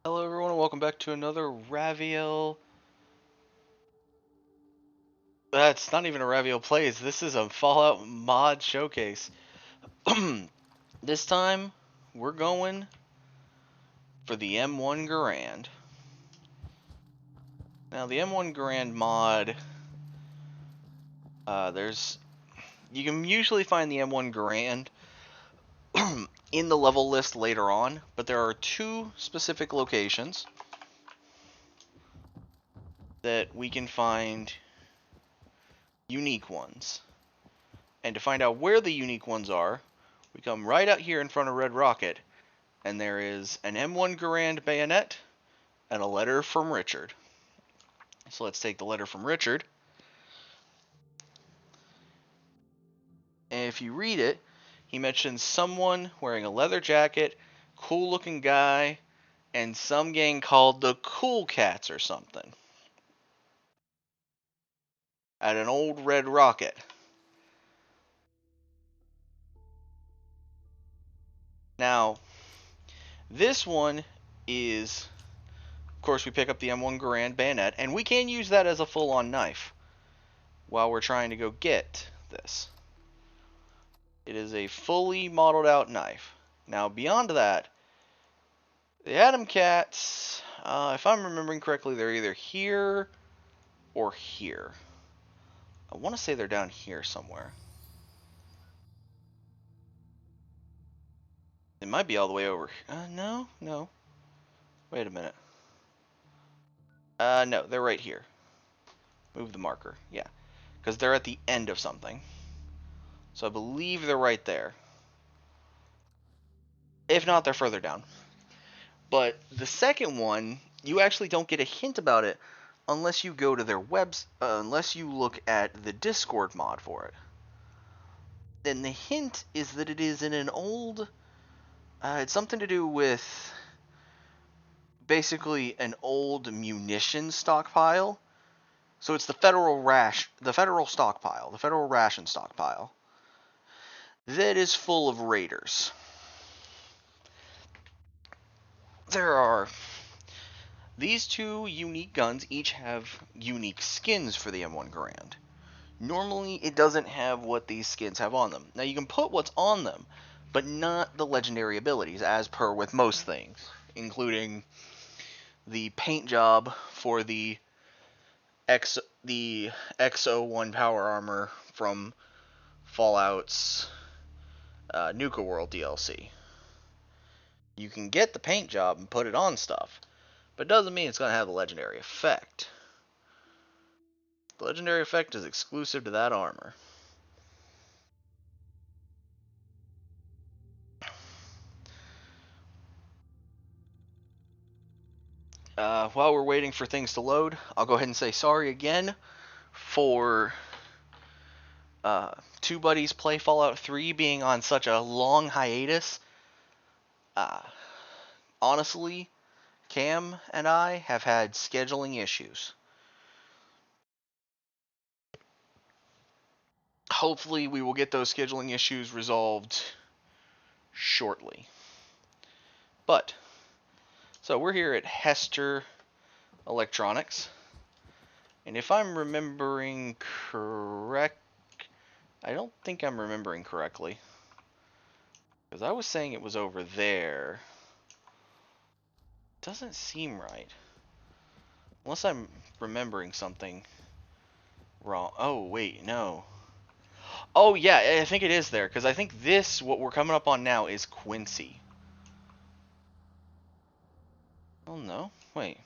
Hello everyone and welcome back to another Raviel. That's not even a Raviel Plays, this is a Fallout mod showcase. This time, we're going for the M1 Garand. Now the M1 Garand mod, you can usually find the M1 Garand in the level list later on, but there are two specific locations that we can find unique ones. And to find out where the unique ones are, we come right out here in front of Red Rocket, and there is an M1 Garand bayonet and a letter from Richard. So let's take the letter from Richard. And if you read it, he mentions someone wearing a leather jacket, cool looking guy, and some gang called the Cool Cats or something. At an old Red Rocket. Now, this one is, of course, we pick up the M1 Garand bayonet, and we can use that as a full-on knife while we're trying to go get this. It is a fully modeled out knife. Now, beyond that, the Atom Cats, if I'm remembering correctly, they're either here or here. I want to say they're down here somewhere. They might be all the way over. No. Wait a minute. No, they're right here. Move the marker. Yeah, because they're at the end of something. So I believe they're right there. If not, they're further down. But the second one, you actually don't get a hint about it unless you go to their unless you look at the Discord mod for it. Then the hint is that it is in an old, it's something to do with basically an old munition stockpile. So it's the federal stockpile, the federal ration stockpile that is full of raiders. These two unique guns each have unique skins for the M1 Garand. Normally, it doesn't have what these skins have on them. Now, you can put what's on them, but not the legendary abilities, as per with most things, including the paint job for the X01 power armor from Fallout's Nuka World DLC. You can get the paint job and put it on stuff, but it doesn't mean it's going to have the legendary effect. The legendary effect is exclusive to that armor. While we're waiting for things to load, I'll go ahead and say sorry again for Two Buddies Play Fallout 3 being on such a long hiatus. Honestly, Cam and I have had scheduling issues. Hopefully, we will get those scheduling issues resolved shortly. So we're here at Hester Electronics. And if I'm remembering correct, I don't think I'm remembering correctly. Because I was saying it was over there. Doesn't seem right. Unless I'm remembering something wrong. Oh, wait, no. Oh, yeah, I think it is there. Because I think what we're coming up on now, is Quincy. Oh, no. Wait.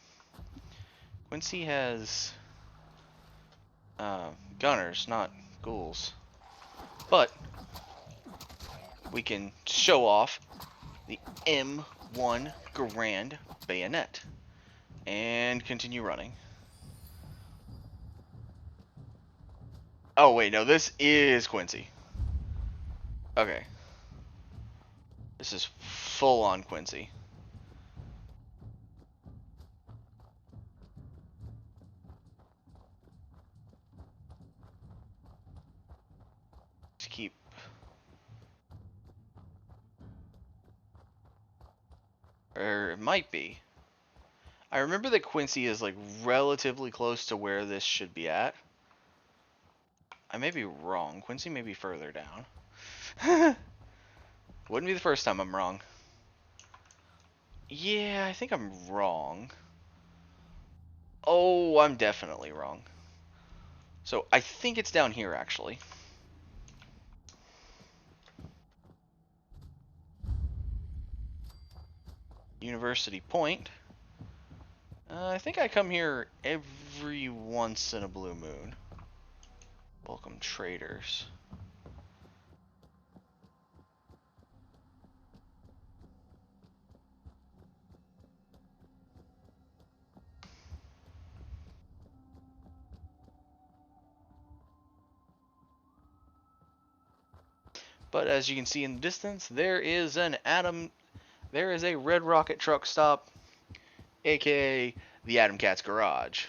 Quincy has gunners, not ghouls. But we can show off the M1 Garand bayonet. And continue running. Oh, wait, no, this is Quincy. Okay. This is full on Quincy. Just keep. Or it might be. I remember that Quincy is like relatively close to where this should be at. I may be wrong. Quincy may be further down. Wouldn't be the first time I'm wrong. Yeah, I think I'm wrong. Oh, I'm definitely wrong. So I think it's down here, actually. University Point. I think I come here every once in a blue moon. Welcome traders. But as you can see in the distance, there is a Red Rocket truck stop, aka the Atom Cat's garage.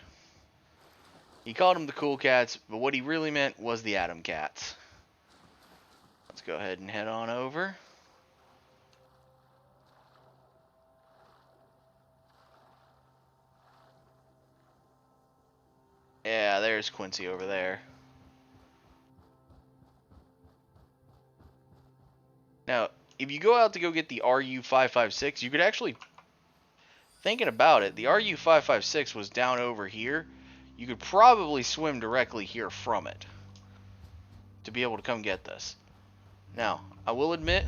He called them the Cool Cats, but what he really meant was the Atom Cats. Let's go ahead and head on over. Yeah, there's Quincy over there. Now, if you go out to go get the RU-556, you could actually, thinking about it, the RU-556 was down over here. You could probably swim directly here from it to be able to come get this. Now, I will admit,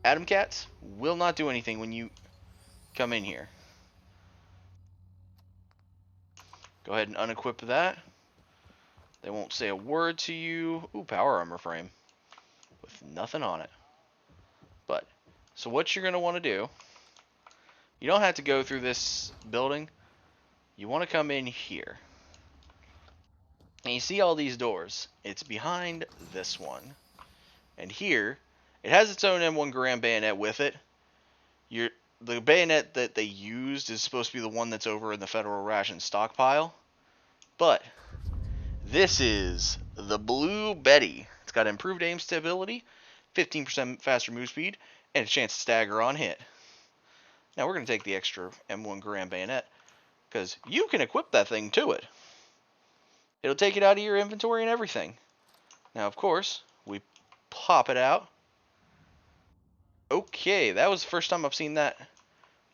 Atom Cats will not do anything when you come in here. Go ahead and unequip that. They won't say a word to you. Ooh, power armor frame with nothing on it. But, so what you're going to want to do, you don't have to go through this building. You want to come in here. And you see all these doors. It's behind this one. And here, it has its own M1 Garand bayonet with it. The bayonet that they used is supposed to be the one that's over in the Federal Ration stockpile. But this is the Blue Betty. It's got improved aim stability, 15% faster move speed, and a chance to stagger on hit. Now we're going to take the extra M1 Garand bayonet, because you can equip that thing to it. It'll take it out of your inventory and everything. Now, of course, we pop it out. Okay, that was the first time I've seen that.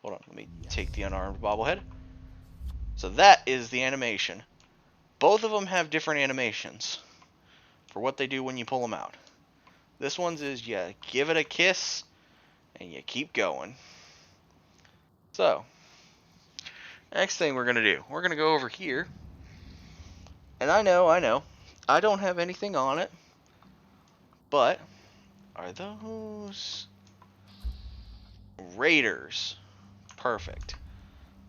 Hold on, let me take the unarmed bobblehead. So that is the animation. Both of them have different animations for what they do when you pull them out. This one's is you give it a kiss and you keep going. So, next thing we're going to do, we're going to go over here. And I know, I don't have anything on it. But, are those raiders? Perfect.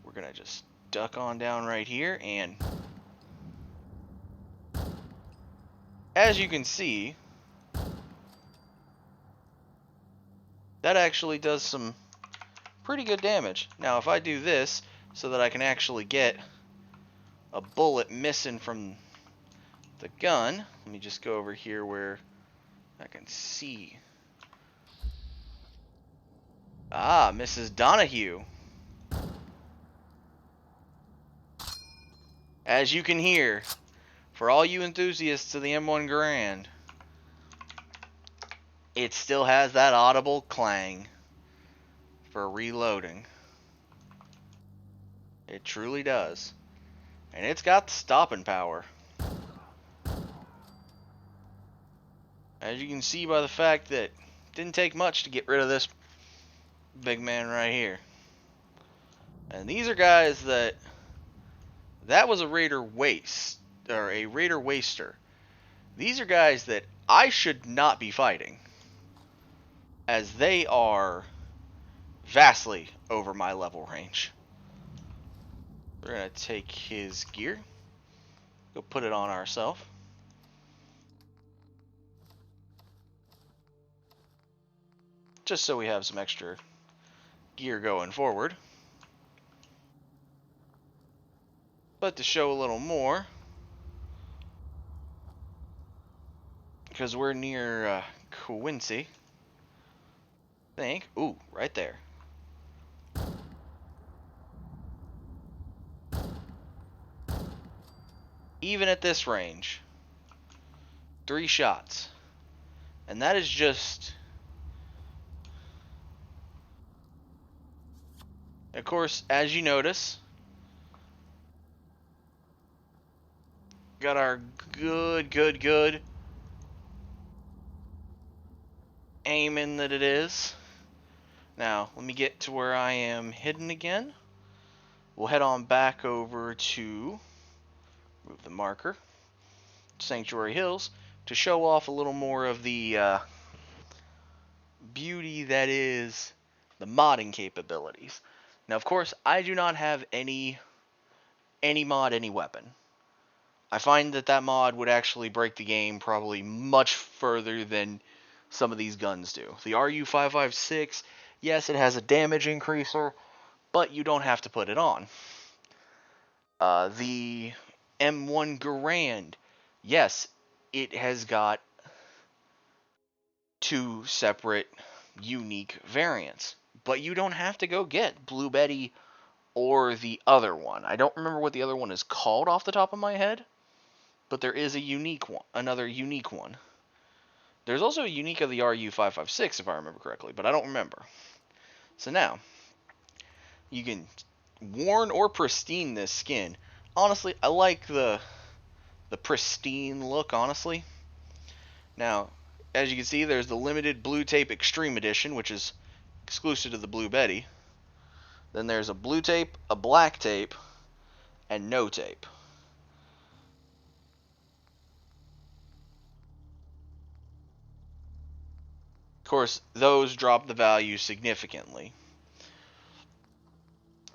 We're going to just duck on down right here, and as you can see, that actually does some pretty good damage. Now, if I do this so that I can actually get a bullet missing from the gun, let me just go over here where I can see. Ah, Mrs. Donahue. As you can hear, for all you enthusiasts of the M1 Garand, it still has that audible clang for reloading. It truly does. And it's got the stopping power. As you can see by the fact that it didn't take much to get rid of this big man right here. And these are guys that was a raider waste, or a raider waster. These are guys that I should not be fighting, as they are vastly over my level range. We're going to take his gear, go put it on ourselves. Just so we have some extra gear going forward. But to show a little more, because we're near Quincy, I think, ooh, right there. even at this range, 3 shots. And that is just... Of course, as you notice, got our good aiming that it is. Now, let me get to where I am hidden again. We'll head on back over to, move the marker, Sanctuary Hills, to show off a little more of the beauty that is the modding capabilities. Now, of course, I do not have any mod, any weapon. I find that mod would actually break the game probably much further than some of these guns do. The RU-556, yes, it has a damage increaser, but you don't have to put it on. The M1 Garand, yes, it has got 2 separate unique variants, but you don't have to go get Blue Betty or the other one. I don't remember what the other one is called off the top of my head, but there is a unique one, another unique one. There's also a unique of the RU-556, if I remember correctly, but I don't remember. So now, you can worn or pristine this skin. Honestly, I like the pristine look, honestly. Now, as you can see, there's the limited Blue Tape Extreme Edition, which is exclusive to the Blue Betty. Then there's a blue tape, a black tape, and no tape. Of course, those drop the value significantly.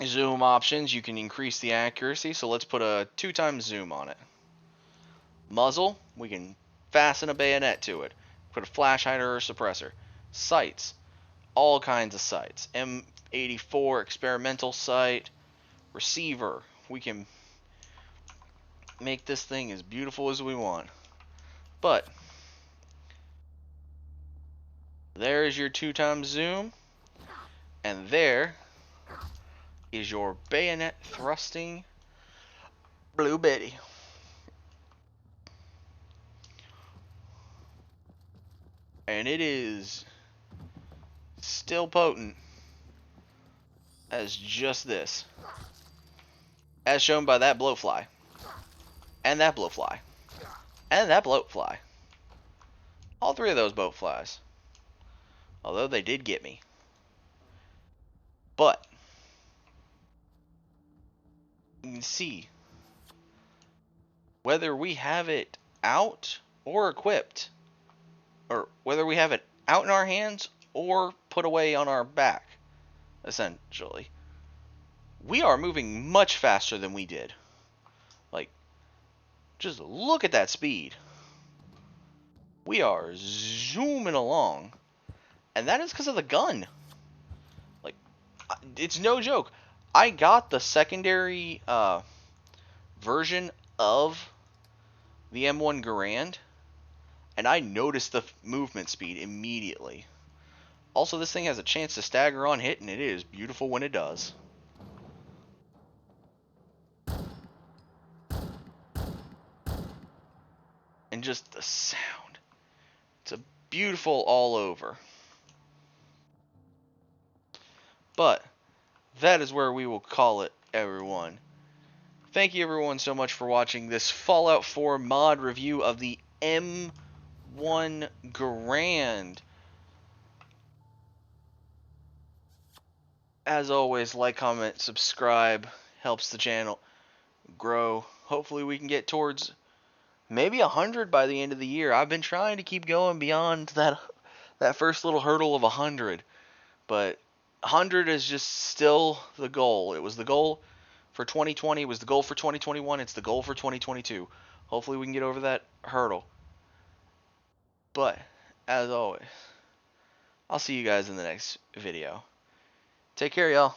Zoom options, you can increase the accuracy, so let's put a 2x zoom on it. Muzzle, we can fasten a bayonet to it. Put a flash hider or suppressor. Sights, all kinds of sights. M84 experimental sight. Receiver, we can make this thing as beautiful as we want. But there is your 2x zoom, and there is your bayonet thrusting Blue Betty. And it is still potent as just this, as shown by that blowfly, and that blowfly, and that blowfly. All 3 of those blowflies, although they did get me. But you can see whether we have it out or equipped, or whether we have it out in our hands or put away on our back, essentially, we are moving much faster than we did. Like, just look at that speed. We are zooming along, and that is because of the gun. Like, it's no joke. I got the secondary version of the M1 Garand, and I noticed the movement speed immediately. Also, this thing has a chance to stagger on hit, and it is beautiful when it does. And just the sound. It's a beautiful all over. But that is where we will call it, everyone. Thank you everyone so much for watching this Fallout 4 mod review of the M1 Garand. As always, like, comment, subscribe, helps the channel grow. Hopefully we can get towards maybe 100 by the end of the year. I've been trying to keep going beyond that first little hurdle of 100, but 100 is just still the goal. It was the goal for 2020, it was the goal for 2021, it's the goal for 2022. Hopefully we can get over that hurdle. But as always, I'll see you guys in the next video. Take care, y'all.